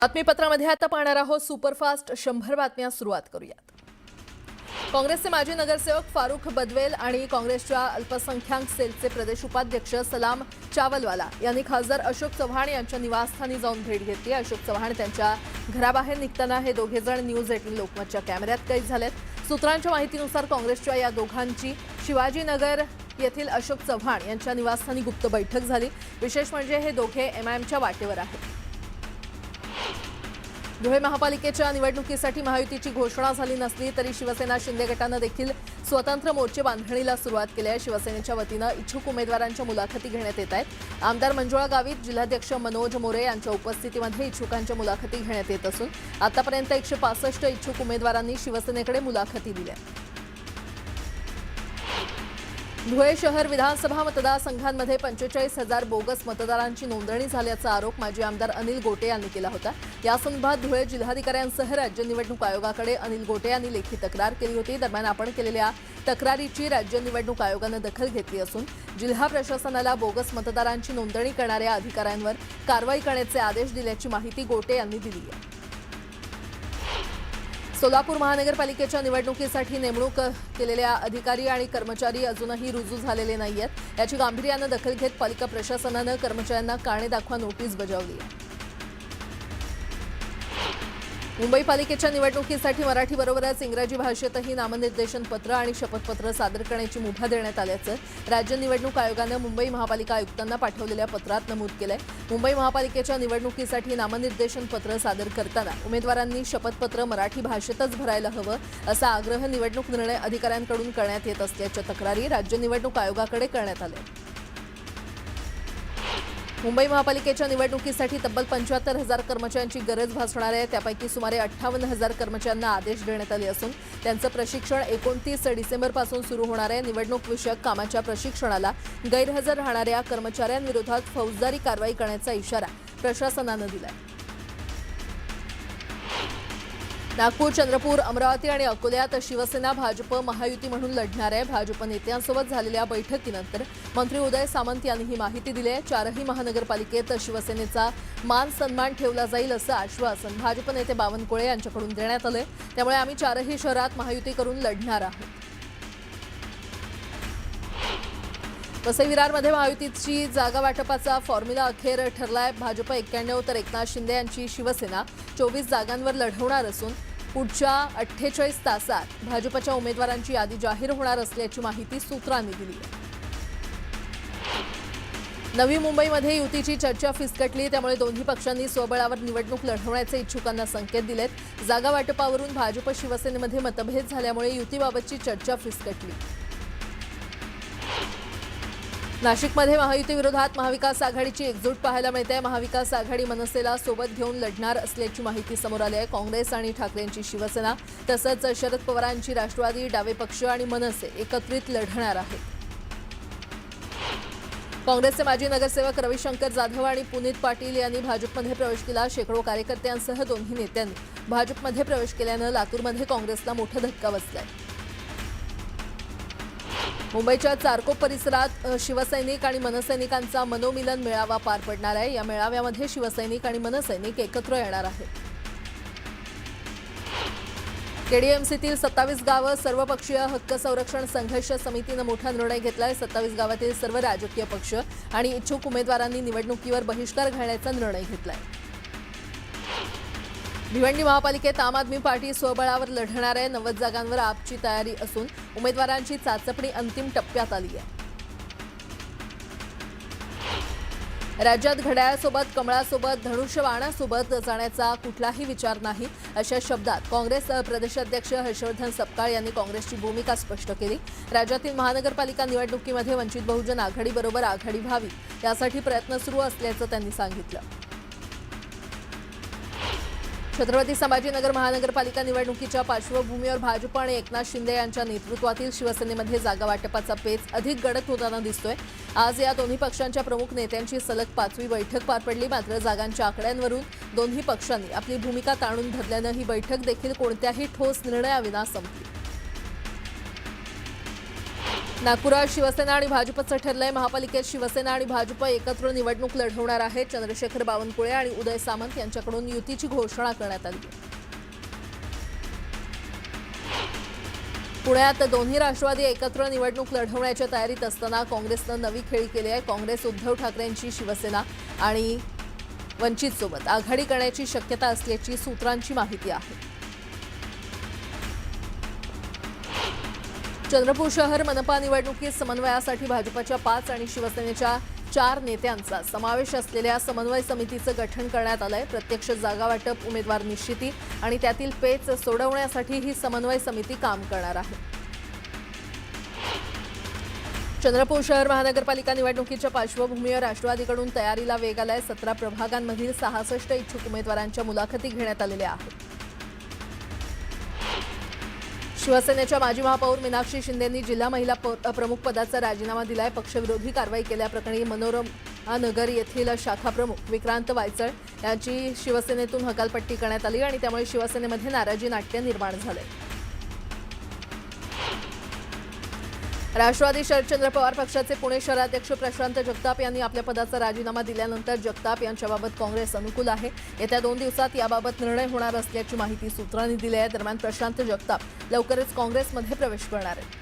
बातमीपत्रामध्ये आता पाहणार आहोत सुपरफास्ट 100 बातम्या सुरुवात करूयात। काँग्रेसचे माजी नगरसेवक फारुख बदवेल आणि काँग्रेसच्या अल्पसंख्याक सेलचे प्रदेश उपाध्यक्ष सलाम चावलवाला यांनी खासदार अशोक चव्हाण यांच्या निवासस्थानी जाऊन भेट घेतली। अशोक चव्हाण त्यांच्या घराबाहेर निघताना हे दोघे जण न्यूज 18 लोकमतच्या कॅमेऱ्यात कैद झालेत। सूत्रांच्या माहितीनुसार काँग्रेसच्या या दोघांची शिवाजीनगर येथील अशोक चव्हाण यांच्या निवासस्थानी गुप्त बैठक झाली। विशेष म्हणजे हे दोघे एमआयएमच्या वाटेवर आहेत। धुळे महापालिकेच्या निवडणुकीसाठी महायुतीची घोषणा झाली नसली तरी शिवसेना शिंदे गटाने देखील स्वतंत्र मोर्चे बांधणीला सुरुवात केली आहे। शिवसेनेच्या वतीने इच्छुक उमेदवारांच्या मुलाखती घेण्यात येत आहेत। आमदार मंजुळा गावित, जिल्हाध्यक्ष मनोज मोरे यांच्या उपस्थितीमध्ये इच्छुकांच्या मुलाखती घेण्यात येत असून आतापर्यंत 165 इच्छुक उमेदवारांनी शिवसेनेकडे मुलाखती दिल्या। धुळे शहर विधानसभा मतदारसंघांमध्ये 45,000 बोगस मतदारांची नोंदणी झाल्याचा आरोप माजी आमदार अनिल गोटे यांनी केला होता। या संदर्भात धुळे जिल्हाधिकाऱ्यांसह राज्य निवडणूक आयोगाकडे अनिल गोटे यांनी लेखी तक्रार केली होती। दरम्यान आपण केलेल्या तक्रारीची राज्य निवडणूक आयोगाने दखल घेतली असून जिल्हा प्रशासनाला बोगस मतदारांची नोंदणी करणाऱ्या अधिकाऱ्यांवर कारवाई करण्याचे आदेश दिल्याची माहिती गोटे यांनी दिली आहे। सोलापूर महानगरपालिकेच्या निवडणुकीसाठी नेमणूक केलेल्या अधिकारी आणि कर्मचारी अजूनही रुजू झालेले नाहीयेत। याची गांभीर्याने दखल घेत पालिका प्रशासनाने कर्मचाऱ्यांना कारणे दाखवा नोटीस बजावली आहे। मुंबई पालिकेच्या निवडणुकीसाठी मराठीबरोबरच इंग्रजी भाषेतही नामनिर्देशन पत्र आणि शपथपत्र सादर करण्याची मुभा देण्यात आल्याचं राज्य निवडणूक आयोगाने मुंबई महापालिका आयुक्तांना पाठवलेल्या पत्रात नमूद केलंय। मुंबई महापालिकेच्या निवडणुकीसाठी नामनिर्देशन पत्र सादर करताना उमेदवारांनी शपथपत्र मराठी भाषेतच भरायला हवं असा आग्रह निवडणूक निर्णय अधिकाऱ्यांकडून करण्यात येत असल्याच्या तक्रारी राज्य निवडणूक आयोगाकडे करण्यात आल्या। मुंबई महापालिकेच्या निवडणुकीसाठी तब्बल 75,000 कर्मचाऱ्यांची गरज भासणार आहे। त्यापैकी सुमारे 58,000 कर्मचाऱ्यांना आदेश देण्यात आले असून त्यांचं प्रशिक्षण 29 डिसेंबरपासून सुरू होणार आहे। निवडणूक विषयक कामाच्या प्रशिक्षणाला गैरहजर राहणाऱ्या कर्मचाऱ्यांविरोधात फौजदारी कारवाई करण्याचा इशारा प्रशासनाने दिलाय। नागपूर, चंद्रपूर, अमरावती आणि अकोल्यात शिवसेना भाजप महायुती म्हणून लढणार आहे। भाजप नेत्यांसोबत झालेल्या बैठकीनंतर मंत्री उदय सामंत यांनी ही माहिती दिली आहे। चारही महानगरपालिकेत शिवसेनेचा मान सन्मान ठेवला जाईल असं आश्वासन भाजप नेते बावनकुळे यांच्याकडून देण्यात आलंय। त्यामुळे आम्ही चारही शहरात महायुती करून लढणार आहोत। वसई विरारमध्ये महायुतीची जागा वाटपाचा फॉर्म्युला अखेर ठरलाय। भाजप 91 तर एकनाथ शिंदे यांची शिवसेना 24 जागांवर लढवणार असून पुढच्या 48 तासात भाजपच्या उमेदवारांची यादी जाहीर होणार असल्याची माहिती सूत्रांनी दिली आहे। नवी मुंबईमध्ये युतीची चर्चा फिसकटली, त्यामुळे दोन्ही पक्षांनी स्वबळावर निवडणूक लढवण्याचे इच्छुकांना संकेत दिलेत। जागा वाटपावरून भाजप शिवसेनेमध्ये मतभेद झाल्यामुळे युतीबाबतची चर्चा फिसकटली। नाशिकमध्ये महायुती विरोधात महाविकास आघाडीची एकजूट पाहायला मिळते। महाविकास आघाडी मनसेला सोबत घेऊन लढणार असल्याची माहिती समोर आली आहे। काँग्रेस आणि ठाकरेंची शिवसेना तसंच शरद पवारांची राष्ट्रवादी, डावे पक्ष आणि मनसे एकत्रित लढणार आहेत। काँग्रेसचे माजी नगरसेवक रविशंकर जाधव आणि पुनीत पाटील यांनी भाजपमध्ये प्रवेश केला। शेकडो कार्यकर्त्यांसह दोन्ही नेत्यांनी भाजपमध्ये प्रवेश केल्यानं लातूरमध्ये काँग्रेसला मोठा धक्का बसलाय। मुंबईच्या चारकोप परिसरात शिवसैनिक आणि मनसैनिकांचा मनोमिलन मेळावा पार पडणार आहे। या मेळाव्यामध्ये शिवसैनिक आणि मनसैनिक एकत्र येणार आहेत। केडीएमसीतील 27 गावं सर्वपक्षीय हक्क संरक्षण संघर्ष समितीने मोठा निर्णय घेतलाय। 27 गावातील सर्व राजकीय पक्ष आणि इच्छुक उमेदवारांनी निवडणुकीवर बहिष्कार घालण्याचा निर्णय घेतलाय। भिवंडी महापालिकेत आम आदमी पार्टी स्वबळावर लढणार आहे। 90 जागांवर आपची तयारी असून उमेदवारांची चाचपणी अंतिम टप्प्यात आली आहे। राज्यात घड्याळासोबत, कमळासोबत, धनुष्यबाणासोबत जाण्याचा कुठलाही विचार नाही अशा शब्दात काँग्रेस प्रदेशाध्यक्ष हर्षवर्धन सपकाळ यांनी काँग्रेसची भूमिका स्पष्ट केली। राज्यातील महानगरपालिका निवडणुकीमध्ये वंचित बहुजन आघाडीबरोबर आघाडी व्हावी यासाठी प्रयत्न सुरू असल्याचं त्यांनी सांगितलं। छत्रपती संभाजीनगर महानगरपालिका निवडणुकीच्या पार्श्वभूमीवर भाजप आणि एकनाथ शिंदे यांच्या नेतृत्वातील शिवसेनेमध्ये जागा वाटपाचा पेच अधिक गडद होताना दिसतोय। आज या दोन्ही पक्षांच्या प्रमुख नेत्यांची सलग 5वी बैठक पार पडली। मात्र जागांच्या आकड्यांवरून दोन्ही पक्षांनी आपली भूमिका ताणून धरल्यानं ही बैठक देखील कोणत्याही ठोस निर्णयाविना संपली। नागपुरात शिवसेना आणि भाजपचं ठरलंय. महापालिकेत शिवसेना आणि भाजप एकत्र निवडणूक लढवणार आहेत. चंद्रशेखर बावनकुळे आणि उदय सामंत यांच्याकडून युतीची घोषणा करण्यात आली. पुण्यात दोन्ही राष्ट्रवादी एकत्र निवडणूक लढवण्याच्या तयारीत असताना काँग्रेसनं नवी खेळी केली आहे. काँग्रेस उद्धव ठाकरेंची शिवसेना आणि वंचितसोबत आघाडी करण्याची शक्यता असल्याची सूत्रांची माहिती आहे. चंद्रपूर शहर मनपा निवडणुकीत समन्वयासाठी भाजपच्या 5 आणि शिवसेनेच्या 4 नेत्यांचा समावेश असलेल्या समन्वय समितीचं गठन करण्यात आलंय. प्रत्यक्ष जागा वाटप, उमेदवार निश्चिती आणि त्यातील पेच सोडवण्यासाठी ही समन्वय समिती काम करणार आहे. चंद्रपूर शहर महानगरपालिका निवडणुकीच्या पार्श्वभूमीवर राष्ट्रवादीकडून तयारीला वेग आलाय. 17 प्रभागांमधील 66 इच्छुक उमेदवारांच्या मुलाखती घेण्यात आलेल्या आहेत. शिवसेनेच्या माजी महापौर मीनाक्षी शिंदेंनी जिल्हा महिला प्रमुख पदाचा राजीनामा दिलाय. पक्षविरोधी कारवाई केल्याप्रकरणी मनोरमा नगर येथील शाखा प्रमुख विक्रांत वायचळ यांची शिवसेनेतून हकालपट्टी करण्यात आली आणि त्यामुळे शिवसेनेमध्ये नाराजी नाट्य निर्माण झाले. राष्ट्रवादी शरदचंद्र पवार पक्षाचे पुणे शहराध्यक्ष प्रशांत जगताप यांनी आपल्या पदाचा राजीनामा दिल्यानंतर जगताप यांच्याबाबत काँग्रेस अनुकूल आहे. येत्या 2 दिवसात याबाबत निर्णय होणार असल्याची माहिती सूत्रांनी दिली आहे. दरम्यान प्रशांत जगताप लवकरच काँग्रेसमध्ये प्रवेश करणार आहेत.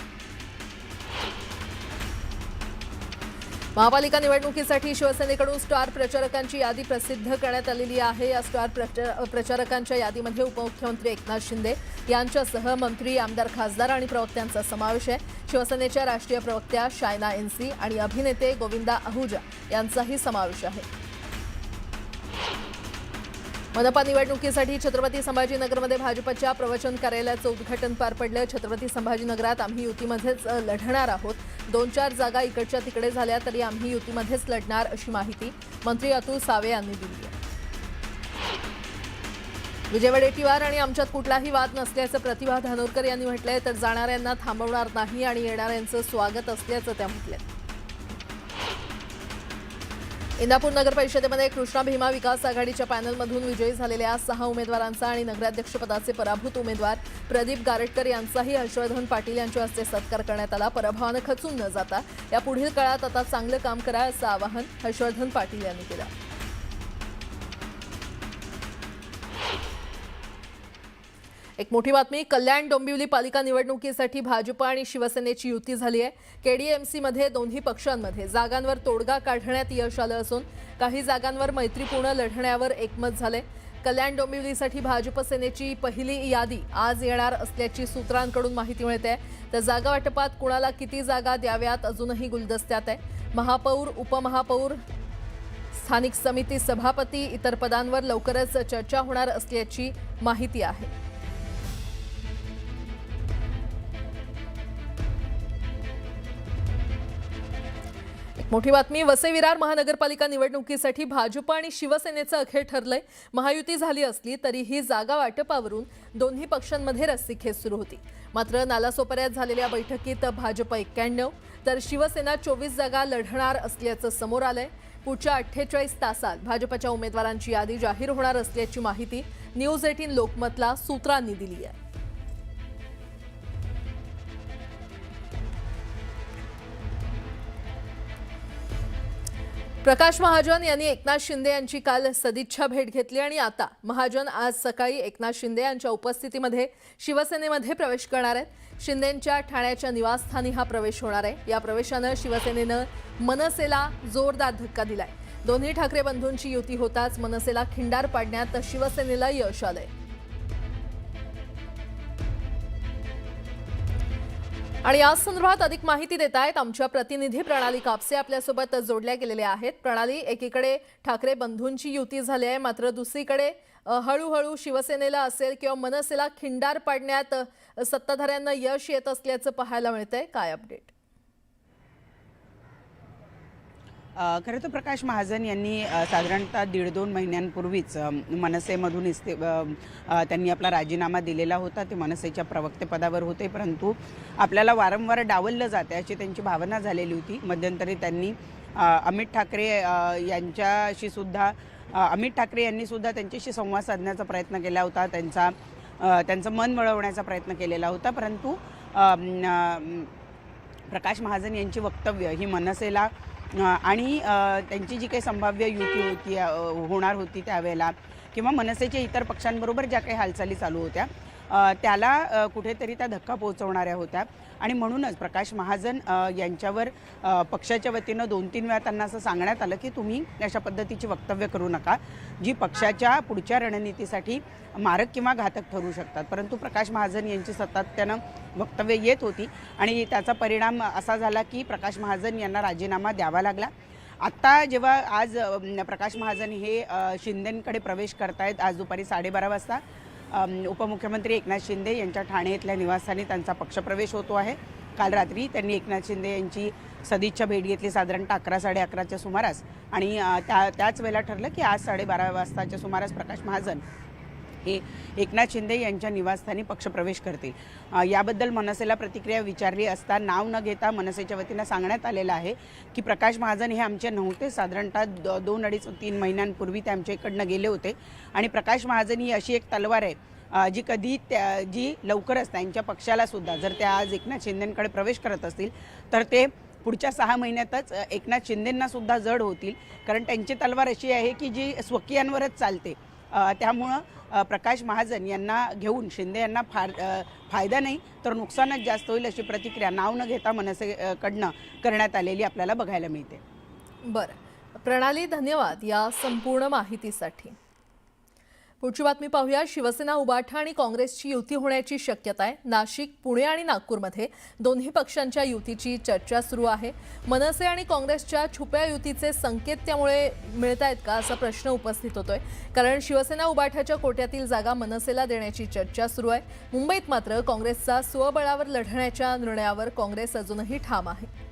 महापालिका निवडणुकीसाठी शिवसेनेकडून स्टार प्रचारकांची यादी प्रसिद्ध करण्यात आलेली आहे. या स्टार प्रचारकांच्या यादीमध्ये उपमुख्यमंत्री एकनाथ शिंदे यांच्यासह मंत्री, आमदार, खासदार आणि प्रवक्त्यांचा समावेश आहे. शिवसेनेच्या राष्ट्रीय प्रवक्त्या शायना एनसी आणि अभिनेते गोविंदा आहुजा यांचाही समावेश आहे. मनपा निवडणुकीसाठी छत्रपती संभाजीनगरमध्ये भाजपच्या प्रवचन कार्यालयाचं उद्घाटन पार पडलं. छत्रपती संभाजीनगरात आम्ही युतीमध्येच लढणार आहोत. 2-4 जागा इकडच्या तिकडे झाल्या तरी आम्ही युतीमध्येच लढणार अशी माहिती मंत्री अतुल सावे यांनी दिली आहे. विजय वडेट्टीवार आणि आमच्यात कुठलाही वाद नसल्याचं प्रतिभा धानोरकर यांनी म्हटलंय. तर जाणाऱ्यांना थांबवणार नाही आणि येणाऱ्यांचं स्वागत असल्याचं त्या म्हटलं. इंदापूर नगर परिषदेमध्ये कृष्णा भीमा विकास आघाडीच्या पॅनलमधून विजयी झालेल्या 6 उमेदवारांचा आणि नगराध्यक्षपदाचे पराभूत उमेदवार प्रदीप गारटकर यांचाही हर्षवर्धन पाटील यांच्या हस्ते सत्कार करण्यात आला. पराभवानं खचून न जाता या पुढील काळात आता चांगलं काम करा असं आवाहन हर्षवर्धन पाटील यांनी केलं. एक मोठी बातमी. कल्याण डोंबिवली पालिका निवडणुकीसाठी भाजप आणि शिवसेनेची युती झाली आहे. केडीएमसीमध्ये दोन्ही पक्षांमध्ये जागांवर तोडगा काढण्यात यश आलं असून काही जागांवर मैत्रीपूर्ण लढण्यावर एकमत झाले. कल्याण डोंबिवलीसाठी भाजप सेनेची पहिली यादी आज येणार असल्याची सूत्रांकडून माहिती मिळते. तर जागा वाटपात कुणाला किती जागा द्याव्यात अजूनही गुलदस्त्यात आहे. महापौर, उपमहापौर, स्थानिक समिती सभापती इतर पदांवर लवकरच चर्चा होणार असल्याची माहिती आहे. मोठी बातमी. वसई विरार महानगरपालिका निवडणुकीसाठी भाजप आणि शिवसेनेचं अखेर ठरलंय. महायुती झाली असली तरीही जागा वाटपावरून दोन्ही पक्षांमध्ये रस्सीखेच सुरू होती. मात्र नालासोपाऱ्यात झालेल्या बैठकीत भाजप 91 तर शिवसेना 24 जागा लढणार असल्याचं समोर आलंय. पुढच्या 48 तासात भाजपच्या उमेदवारांची यादी जाहीर होणार असल्याची माहिती न्यूज 18 लोकमतला सूत्रांनी दिली आहे. प्रकाश महाजन यांनी एकनाथ शिंदे यांची काल सदिच्छा भेट घेतली आणि आता महाजन आज सकाळी एकनाथ शिंदे यांच्या उपस्थितीमध्ये शिवसेनेमध्ये प्रवेश करणार आहेत. शिंदेंच्या ठाण्याच्या निवासस्थानी हा प्रवेश होणार आहे. या प्रवेशानं शिवसेनेनं मनसेला जोरदार धक्का दिलाय. दोन्ही ठाकरे बंधूंची युती होताच मनसेला खिंडार पाडण्यात शिवसेनेला यश आलंय. आणि या संदर्भात अधिक माहिती देत आहेत आमच्या प्रतिनिधी प्रणाली कापसे आपल्यासोबत जोडल्या गेलेल्या आहेत. प्रणाली, एकीकडे ठाकरे बंधूंची युती झाली आहे, मात्र दुसरीकडे हळूहळू शिवसेनेला असेल किंवा मनसेला खिंडार पाडण्यात सत्ताधाऱ्यांना यश येत असल्याचं पाहायला मिळतंय. काय अपडेट? खरं तर प्रकाश महाजन यांनी साधारणतः 1.5-2 महिन्यांपूर्वीच मनसेमधून त्यांनी आपला राजीनामा दिलेला होता. ते मनसेच्या प्रवक्तेपदावर होते, परंतु आपल्याला वारंवार डावललं जाते अशी त्यांची भावना झालेली होती. मध्यंतरी त्यांनी अमित ठाकरे यांच्याशी सुद्धा अमित ठाकरे यांनी सुद्धा त्यांच्याशी संवाद साधण्याचा प्रयत्न केला होता, त्यांचं मन वळवण्याचा प्रयत्न केलेला होता, परंतु प्रकाश महाजन यांची वक्तव्य ही मनसेला आणि त्यांची जी काही संभाव्य युती होती होणार होती त्यावेळेला किंवा मनसेच्या इतर पक्षांबरोबर ज्या काही हालचाली चालू होत्या त्याला कुठेतरी त्या धक्का पोहोचवणाऱ्या होत्या आणि म्हणूनच प्रकाश महाजन यांच्यावर पक्षाच्या वतीनं 2-3 वेळा त्यांना असं सांगण्यात आलं की तुम्ही अशा पद्धतीची वक्तव्य करू नका जी पक्षाच्या पुढच्या रणनीतीसाठी मारक किंवा घातक ठरू शकतात. परंतु प्रकाश महाजन यांची सातत्यानं वक्तव्य येत होती आणि त्याचा परिणाम असा झाला की प्रकाश महाजन यांना राजीनामा द्यावा लागला. आत्ता जेव्हा आज प्रकाश महाजन हे शिंदेंकडे प्रवेश करतायत आज दुपारी 12:30 वाजता उपमुख्यमंत्री एकनाथ शिंदे यांच्या ठाणे इथल्या निवासस्थानी त्यांचा पक्षप्रवेश होतो आहे. काल रात्री त्यांनी एकनाथ शिंदे यांची सदिच्छा भेट घेतली साधारणतः 11-11:30च्या सुमारास आणि त्याच वेळेला ठरलं की आज 12:30 वाजताच्या सुमारास प्रकाश महाजन हे एकनाथ शिंदे यांच्या निवासस्थानी पक्षप्रवेश करतील. याबद्दल मनसेला प्रतिक्रिया विचारली असता नाव न घेता मनसेच्या वतीनं सांगण्यात आलेलं आहे की प्रकाश महाजन हे आमचे नव्हते. साधारणतः 2-2.5-3 महिन्यांपूर्वी ते आमच्या इकडनं गेले होते आणि प्रकाश महाजन ही अशी एक तलवार आहे जी लवकरच त्यांच्या पक्षाला सुद्धा जर त्या आज एकनाथ शिंदेंकडे प्रवेश करत असतील तर ते पुढच्या 6 महिन्यातच एकनाथ शिंदेंना सुद्धा जड होतील. कारण त्यांची तलवार अशी आहे की जी स्वकीयांवरच चालते. त्यामुळं प्रकाश महाजन यांना घेऊन शिंदे यांना फायदा नाही तर नुकसानच जास्त होईल अशी प्रतिक्रिया नाव न घेता मनसेकडनं करण्यात आलेली आपल्याला बघायला मिळते. बरं प्रणाली, धन्यवाद या संपूर्ण माहितीसाठी. पुढची बातमी पाहूया. शिवसेना, उबाठा आणि काँग्रेसची युती होण्याची शक्यता आहे. नाशिक, पुणे आणि नागपूरमध्ये दोन्ही पक्षांच्या युतीची चर्चा सुरू आहे. मनसे आणि काँग्रेसच्या छुप्या युतीचे संकेत त्यामुळे मिळत आहेत का असा प्रश्न उपस्थित होतोय. कारण शिवसेना उबाठाच्या कोट्यातील जागा मनसेला देण्याची चर्चा सुरू आहे. मुंबईत मात्र काँग्रेसचा स्वबळावर लढण्याच्या निर्णयावर काँग्रेस अजूनही ठाम आहे.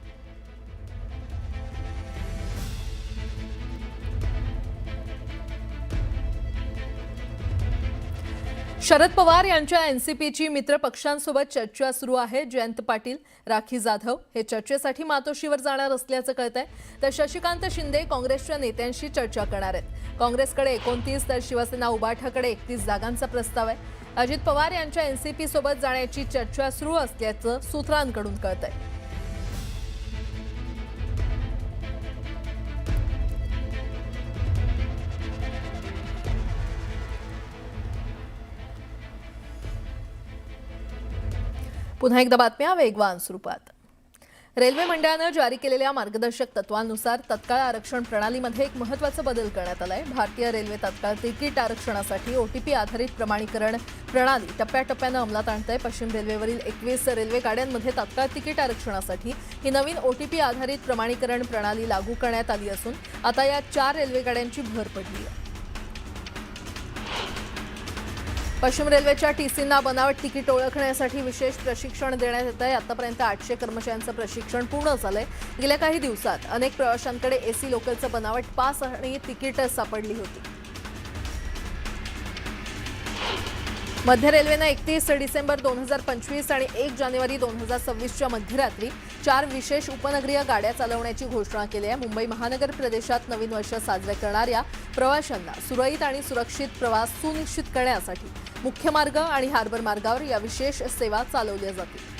शरद पवार यांच्या एनसीपीची मित्र पक्षांसोबत चर्चा सुरू आहे. जयंत पाटील, राखी जाधव हे चर्चेसाठी मातोश्रीवर जाणार असल्याचं कळतंय. तर शशिकांत शिंदे काँग्रेसच्या नेत्यांशी चर्चा करणार आहेत. काँग्रेसकडे 29 तर शिवसेना उबाठाकडे 31 जागांचा प्रस्ताव आहे. अजित पवार यांच्या एनसीपी सोबत जाण्याची चर्चा सुरू असल्याचं सूत्रांकडून कळतंय. पुन्हा एकदा बातम्या वेगवान स्वरूपात. रेल्वे मंडळानं जारी केलेल्या मार्गदर्शक तत्वांनुसार तत्काळ आरक्षण प्रणालीमध्ये एक महत्त्वाचा बदल करण्यात आलाय. भारतीय रेल्वे तत्काळ तिकीट आरक्षणासाठी ओटीपी आधारित प्रमाणीकरण प्रणाली टप्प्याटप्प्यानं अंमलात आणतंय. पश्चिम रेल्वेवरील 21 रेल्वे गाड्यांमध्ये तत्काळ तिकीट आरक्षणासाठी ही नवीन ओटीपी आधारित प्रमाणीकरण प्रणाली लागू करण्यात आली असून आता या 4 रेल्वे गाड्यांची भर पडली आहे. पश्चिम रेल्वेच्या टीसींना बनावट तिकीट ओळखण्यासाठी विशेष प्रशिक्षण देण्यात येत आहे. आतापर्यंत 800 कर्मचाऱ्यांचं प्रशिक्षण पूर्ण झालंय. गेल्या काही दिवसात अनेक प्रवाशांकडे एसी लोकलचं बनावट पास आणि तिकीट सापडली होती. मध्य रेल्वेनं 31 डिसेंबर 2025 आणि 1 जानेवारी 2026च्या मध्यरात्री 4 विशेष उपनगरीय गाड्या चालवण्याची घोषणा केली आहे. मुंबई महानगर प्रदेशात नवीन वर्ष साजरे करणाऱ्या प्रवाशांना सुरळीत आणि सुरक्षित प्रवास सुनिश्चित करण्यासाठी मुख्य मार्ग आणि हार्बर मार्गावर या विशेष सेवा चालवल्या जातील.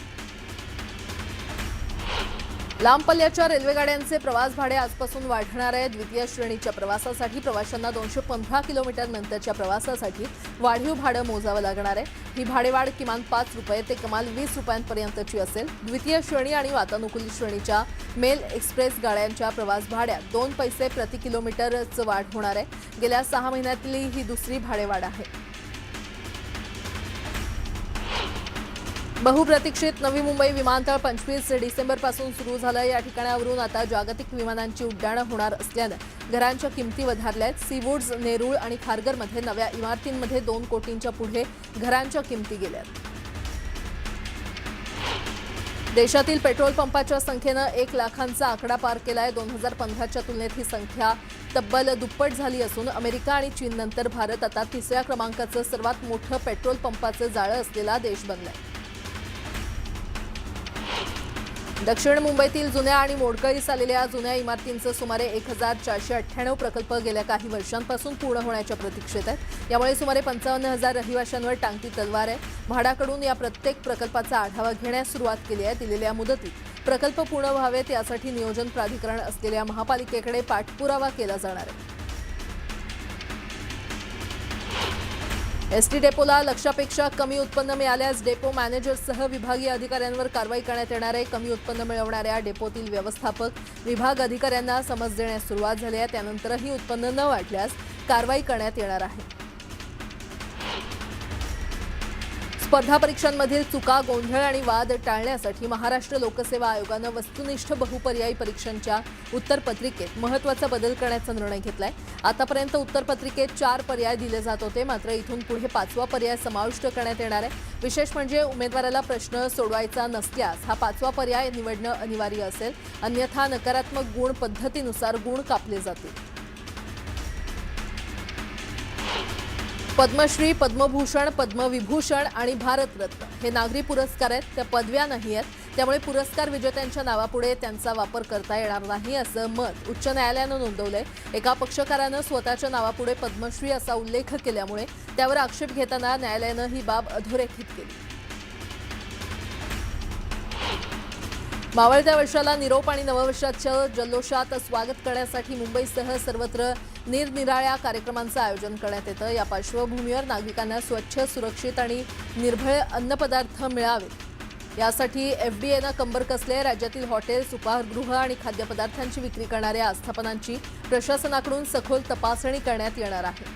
लांब पल्ल्याच्या रेल्वेगाड्यांचे प्रवास भाडे आजपासून वाढणार आहे. द्वितीय श्रेणीच्या प्रवासासाठी प्रवाशांना 215 किलोमीटर नंतरच्या प्रवासासाठी वाढीव भाडं मोजावं लागणार आहे. ही भाडेवाढ किमान 5 रुपये ते कमाल 20 रुपयांपर्यंतची असेल. द्वितीय श्रेणी आणि वातानुकूलित श्रेणीच्या मेल एक्सप्रेस गाड्यांच्या प्रवास भाड्यात 2 पैसे प्रति किलोमीटरचं वाढ होणार आहे. गेल्या 6 महिन्यातली ही दुसरी भाडेवाढ आहे. बहुप्रतीक्षित नवी मुंबई विमानतळ 25 डिसेंबरपासून सुरू झालं. या ठिकाणावरून आता जागतिक विमानांची उड्डाणं होणार असल्यानं घरांच्या किमती वधारल्या आहेत. सीवूड्स, नेरूळ आणि खारघरमध्ये नव्या इमारतींमध्ये 2 कोटींच्या पुढे घरांच्या किमती गेल्यात. देशातील पेट्रोल पंपाच्या संख्येनं 1 लाखांचा आकडा पार केलाय. 2015च्या तुलनेत ही संख्या तब्बल दुप्पट झाली असून अमेरिका आणि चीननंतर भारत आता 3ऱ्या क्रमांकाचं सर्वात मोठं पेट्रोल पंपाचं जाळं असलेला देश बनलाय. दक्षिण मुंबईतील जुन्या आणि मोडकळीस आलेल्या जुन्या इमारतींचे सुमारे 1498 प्रकल्प गेल्या काही वर्षांपासून पूर्ण होण्याच्या प्रतीक्षेत आहेत. यामुळे सुमारे 55,000 रहिवाशांवर टांगती तलवार आहे. म्हाडाकडून या प्रत्येक प्रकल्पाचा आढावा घेण्यास सुरुवात केली आहे. दिलेल्या मुदतीत प्रकल्प पूर्ण व्हावेत यासाठी नियोजन प्राधिकरण असलेल्या महापालिकेकडे पाठपुरावा केला जाणार आहे. एसटी डेपोला लक्ष्यापेक्षा कमी उत्पन्न मिळाल्यास डेपो मॅनेजरसह विभागीय अधिकाऱ्यांवर कारवाई करण्यात येणार आहे. कमी उत्पन्न मिळवणाऱ्या डेपोतील व्यवस्थापक विभाग अधिकाऱ्यांना समज देण्यास सुरुवात झाली आहे. त्यानंतरही उत्पन्न न वाढल्यास कारवाई करण्यात येणार आहे. स्पर्धा परीक्षांमधील चुका, गोंधळ आणि वाद टाळण्यासाठी महाराष्ट्र लोकसेवा आयोगानं वस्तुनिष्ठ बहुपर्यायी परीक्षांच्या उत्तरपत्रिकेत महत्त्वाचा बदल करण्याचा निर्णय घेतलाय. आतापर्यंत उत्तरपत्रिकेत 4 पर्याय दिले जात होते, मात्र इथून पुढे 5वा पर्याय समाविष्ट करण्यात येणार आहे. विशेष म्हणजे उमेदवाराला प्रश्न सोडवायचा नसल्यास हा 5वा पर्याय निवडणं अनिवार्य असेल. अन्यथा नकारात्मक गुण पद्धतीनुसार गुण कापले जातील. पद्मश्री, पद्मभूषण, पद्मविभूषण आणि भारतरत्न हे नागरी पुरस्कार आहेत, त्या पदव्या नाही आहेत. त्यामुळे पुरस्कार विजेत्यांच्या नावापुढे त्यांचा वापर करता येणार नाही असं मत उच्च न्यायालयानं नोंदवलंय. एका पक्षकारानं स्वतःच्या नावापुढे पद्मश्री असा उल्लेख केल्यामुळे त्यावर आक्षेप घेताना न्यायालयानं ही बाब अधोरेखित केली. मावळत्या वर्षाला निरोप आणि नववर्षाच्या जल्लोषात स्वागत करण्यासाठी मुंबईसह सर्वत्र निरनिराळ्या कार्यक्रमांचं आयोजन करण्यात येतं. या पार्श्वभूमीवर नागरिकांना स्वच्छ, सुरक्षित आणि निर्भय अन्नपदार्थ मिळावेत यासाठी एफडीएनं कंबर कसले. राज्यातील हॉटेल्स, उपाहारगृह आणि खाद्यपदार्थांची विक्री करणाऱ्या आस्थापनांची प्रशासनाकडून सखोल तपासणी करण्यात येणार आहे.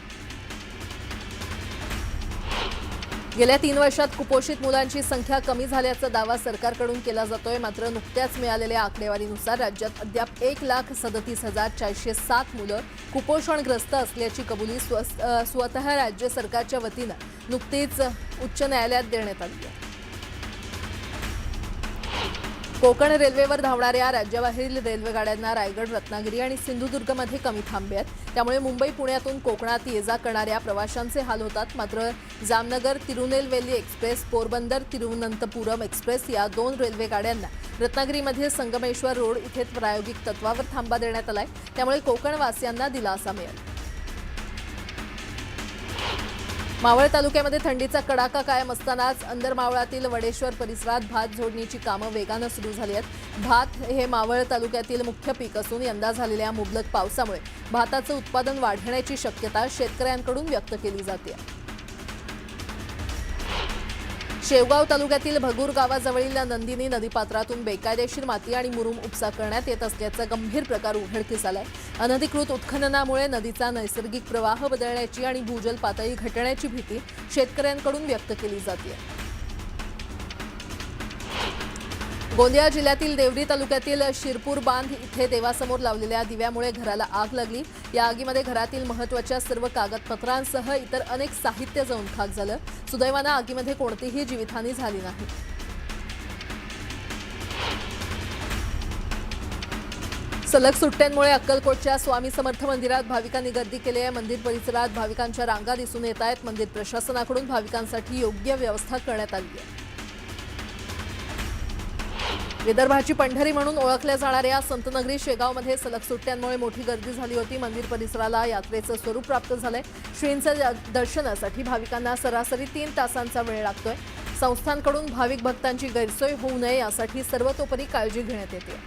गेल्या 3 वर्षात कुपोषित मुलांची संख्या कमी झाल्याचा दावा सरकारकडून केला जातोय. मात्र नुकत्याच मिळालेल्या आकडेवारीनुसार राज्यात अद्याप 1,37,407 मुलं कुपोषणग्रस्त असल्याची कबुली स्वतः राज्य सरकारच्या वतीनं नुकतीच उच्च न्यायालयात देण्यात आली आहे. कोकण रेल्वेवर धावणाऱ्या राज्याबाहेरील रेल्वेगाड्यांना रायगड, रत्नागिरी आणि सिंधुदुर्गमध्ये कमी थांबे आहेत. त्यामुळे मुंबई, पुण्यातून कोकणात ये-जा करणाऱ्या प्रवाशांचे हाल होतात. मात्र जामनगर तिरुनेलवेली एक्सप्रेस, पोरबंदर तिरुवनंतपुरम एक्सप्रेस या 2 रेल्वेगाड्यांना रत्नागिरीमध्ये संगमेश्वर रोड इथे प्रायोगिक तत्वावर थांबा देण्यात आलाय. त्यामुळे कोकणवासियांना दिलासा मिळेल. मावळ तालुक्यामध्ये थंडीचा कडाका कायम असतानाच अंदरमावळातील वडेश्वर परिसरात भात झोडणीची कामं वेगानं सुरू झाली आहेत. भात हे मावळ तालुक्यातील मुख्य पीक असून यंदा झालेल्या मुबलक पावसामुळे भाताचं उत्पादन वाढण्याची शक्यता शेतकऱ्यांकडून व्यक्त केली जाते. शेवगाव तालुक्यातील भगूर गावाजवळील नंदिनी नदीपात्रातून बेकायदेशीर माती आणि मुरुम उपसा करण्यात येत असल्याचा गंभीर प्रकार उघडकीस आलाय. अनधिकृत उत्खननामुळे नदीचा नैसर्गिक प्रवाह बदलण्याची आणि भूजल पातळी घटण्याची भीती शेतकऱ्यांकडून व्यक्त केली जाते. गोंदिया जिल्ह्यातील देवरी तालुक्यातील शिरपूर बांध इथे देवासमोर लावलेल्या दिव्यामुळे घराला आग लागली. या आगीमध्ये घरातील महत्त्वाच्या सर्व कागदपत्रांसह इतर अनेक साहित्य जळून खाक झालं. सुदैवानं आगीमध्ये कोणतीही जीवितहानी झाली नाही. सलग सुट्ट्यांमुळे अक्कलकोटच्या स्वामी समर्थ मंदिरात भाविकांनी गर्दी केली आहे. मंदिर परिसरात भाविकांच्या रांगा दिसून येत आहेत. मंदिर प्रशासनाकडून भाविकांसाठी योग्य व्यवस्था करण्यात आली आहे. विदर्भाची पंढरी म्हणून ओळखल्या जाणाऱ्या संतनगरी शेगावमध्ये सलग सुट्ट्यांमुळे मोठी गर्दी झाली होती. मंदिर परिसराला यात्रेचं स्वरूप प्राप्त झालंय. श्रींच्या दर्शनासाठी भाविकांना सरासरी 3 तासांचा वेळ लागतोय. संस्थांकडून भाविक भक्तांची गैरसोय होऊ नये यासाठी सर्वतोपरी काळजी घेण्यात येते.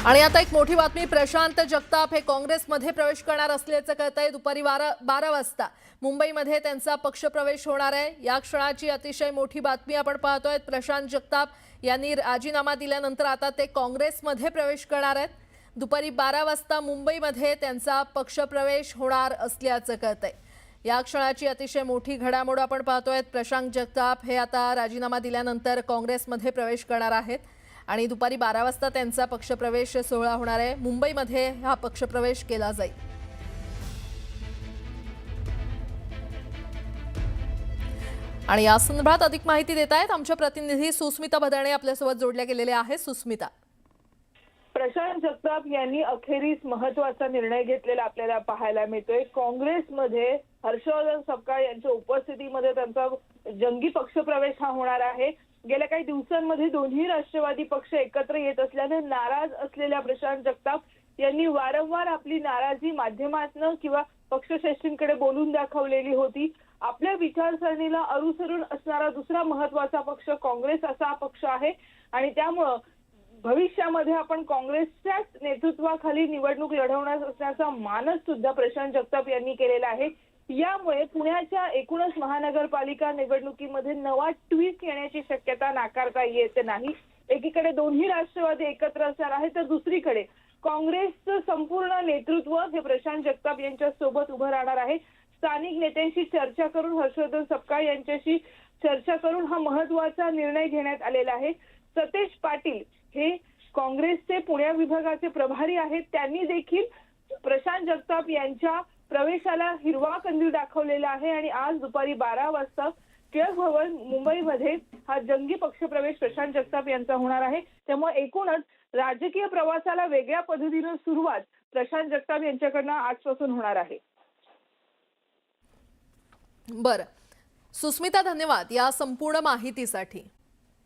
आणि आता एक मोठी बातमी. प्रशांत जगताप हे काँग्रेसमध्ये प्रवेश करणार असल्याचं कळतंय. दुपारी 12 वाजता मुंबईमध्ये त्यांचा पक्षप्रवेश होणार आहे. या क्षणाची अतिशय मोठी बातमी आपण पाहतोय. प्रशांत जगताप यांनी राजीनामा दिल्यानंतर आता ते काँग्रेसमध्ये प्रवेश करणार आहेत. दुपारी 12 वाजता मुंबईमध्ये त्यांचा पक्षप्रवेश होणार असल्याचं कळतंय. या क्षणाची अतिशय मोठी घडामोड आपण पाहतोय. प्रशांत जगताप हे आता राजीनामा दिल्यानंतर काँग्रेसमध्ये प्रवेश करणार आहेत आणि दुपारी 12 वाजता त्यांचा पक्षप्रवेश सोहळा होणार आहे. मुंबईमध्ये हा पक्षप्रवेश केला जाईल. आणि या संदर्भात अधिक माहिती देत आहेत आमच्या प्रतिनिधी सुस्मिता भदाणे आपल्यासोबत जोडल्या गेलेल्या आहेत. सुस्मिता, प्रशांत जगताप यांनी अखेरीस महत्त्वाचा निर्णय घेतलेला आपल्याला पाहायला मिळतोय. काँग्रेसमध्ये हर्षवर्धन सपकाळ यांच्या उपस्थितीमध्ये त्यांचा जंगी पक्षप्रवेश हा होणार आहे. गेल्या काही दिवसांमध्ये दोन्ही राष्ट्रवादी पक्ष एकत्र येत असल्याने नाराज असलेल्या प्रशांत जगताप यांनी वारंवार आपली नाराजी माध्यमातून किंवा पक्षश्रेष्ठींकडे बोलून दाखवलेली होती. आपल्या विचारसरणीला अनुसरून असणारा दुसरा महत्वाचा पक्ष काँग्रेस असा पक्ष आहे आणि त्यामुळं भविष्यामध्ये आपण काँग्रेसच्याच नेतृत्वाखाली निवडणूक लढवणार असण्याचा मानस सुद्धा प्रशांत जगताप यांनी केलेला आहे। यामुळे पुण्याच्या एकूणच महानगरपालिका निवडणुकीमध्ये नवा ट्विस्ट येण्याची शक्यता नाकारता येत नाही। एकीकडे दोन्ही राष्ट्रवादी एकत्र असणार आहे तर दुसरीकडे काँग्रेसचं संपूर्ण नेतृत्व हे प्रशांत जगताप यांच्या सोबत उभं राहणार आहे। स्थानिक नेत्यांशी चर्चा करून हर्षवर्धन सपकाळ यांच्याशी चर्चा करून हा महत्त्वाचा निर्णय घेण्यात आलेला आहे। सतेज पाटील हे काँग्रेसचे पुणे विभागाचे प्रभारी आहेत, त्यांनी देखील प्रशांत जगताप यांच्या प्रवेशाला हिरवा कंदील दाखवलेला आहे आणि आज दुपारी 12 वाजता टिळक भवन मुंबईमध्ये हा जंगी पक्षप्रवेश प्रशांत जगताप यांचा होणार आहे। त्यामुळे एकूणच राजकीय प्रवासाला वेगळ्या पद्धतीने सुरुवात प्रशांत जगताप यांच्याकडनं आजपासून होणार आहे। बरं, सुस्मिता, धन्यवाद या संपूर्ण माहितीसाठी।